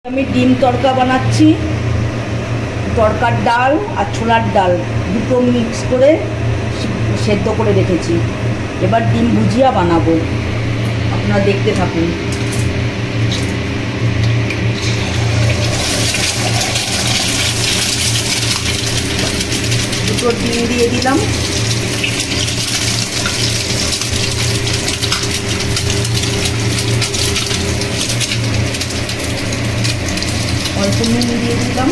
আমি ডিম তড়কা বানাচ্ছি। তড়কার ডাল আর ছোলার ডাল দুটো মিক্স করে সেদ্ধ করে রেখেছি। এবার ডিম ভুজিয়া বানাবো, আপনারা দেখতে থাকুন। দুটো ডিম দিয়ে দিলাম, অল্প নুন দিয়ে দিলাম,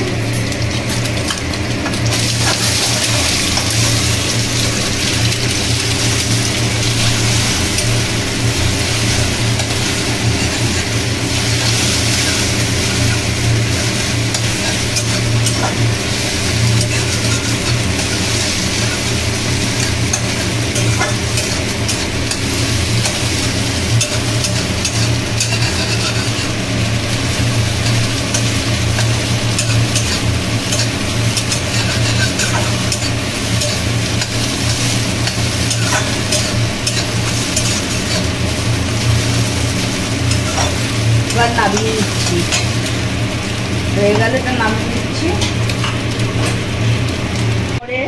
এবার নামিয়ে নিচ্ছি। হয়ে গেলে এটা নামিয়ে নিচ্ছি। পরে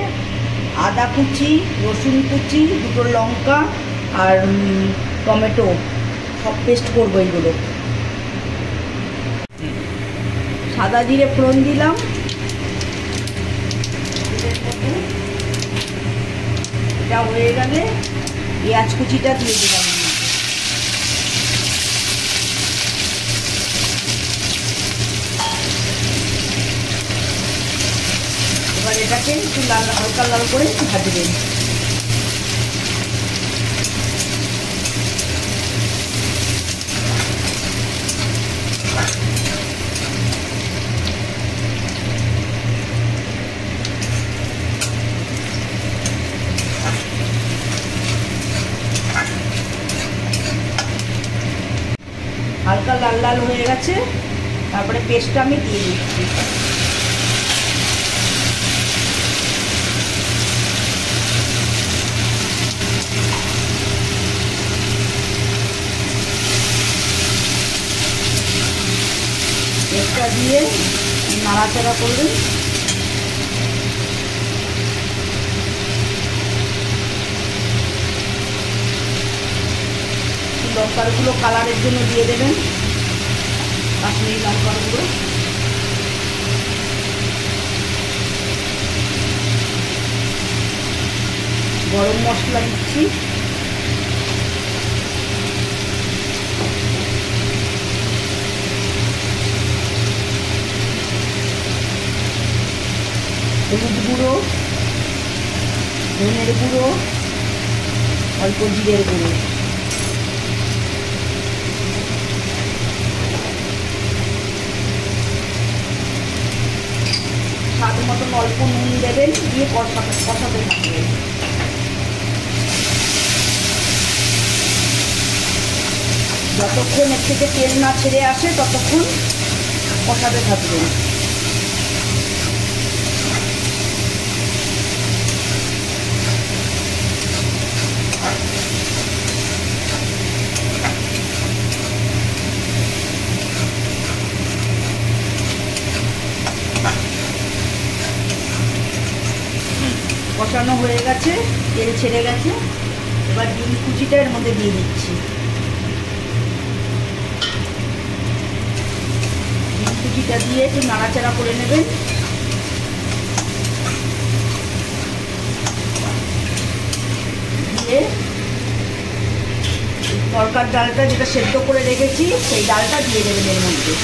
আদা কুচি, রসুন কুচি, দুটো লঙ্কা আর টমেটো সব পেস্ট করবো। এইগুলো সাদা জিরে ফোড়ন দিলাম, এটা হয়ে গেলে পেঁয়াজ কুচিটা দিয়ে দিলাম। এবার এটাকে একটু লাল, হালকা লাল করে ভাজবেন। হালকা লাল লাল হয়ে গেছে, তারপরে পেস্টটা আমি দিয়ে দিচ্ছি। পেস্টটা দিয়ে নাড়াচাড়া করবেন। লঙ্কারগুলো কালারের জন্য দিয়ে দেবেন, কাশ্মীরি লঙ্কারগুলো। গরম মশলা দিচ্ছি, হলুদ গুঁড়ো, ধনের গুঁড়ো, অল্প জিরের গুঁড়ো। স্বাদ মতন অল্প নুন দেবেন, দিয়ে কষাতে থাকবেন। যতক্ষণ এর থেকে তেল না ছেড়ে আসে ততক্ষণ কষাতে থাকবেন। কষানো হয়ে গেছে, তেল ছেড়ে গেছে। এবার ডিম কুচিটা এর মধ্যে দিয়ে দিচ্ছি। ডিম কুচিটা দিয়ে একটু নাড়াচাড়া করে নেবেন। দিয়ে তড়কার ডালটা যেটা সেদ্ধ করে রেখেছি সেই ডালটা দিয়ে দেবেন এর মধ্যে।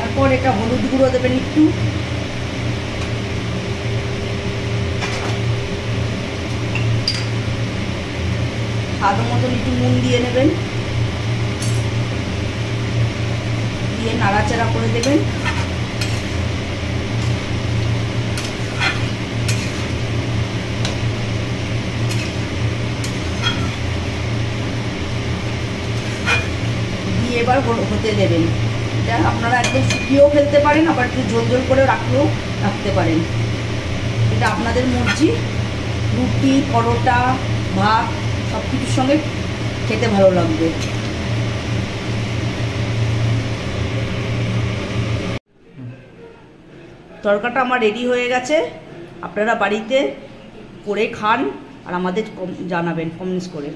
তারপর এটা হলুদ গুঁড়ো দেবেন একটু, স্বাদ মতন একটু নুন দিয়ে নেবেন, দিয়ে নাড়াচাড়া করে দেবেন। এবার হতে দেবেন। এটা আপনারা একদম শুকিয়েও ফেলতে পারেন, আবার একটু ঝোল ঝোল করে রাখতে পারেন, এটা আপনাদের মর্জি। রুটি, পরোটা, ভাত সব কিছুর সঙ্গে খেতে ভালো লাগবে। তরকাটা আমার রেডি হয়ে গেছে। আপনারা বাড়িতে করে খান আর আমাদের জানাবেন কমেন্টস করে।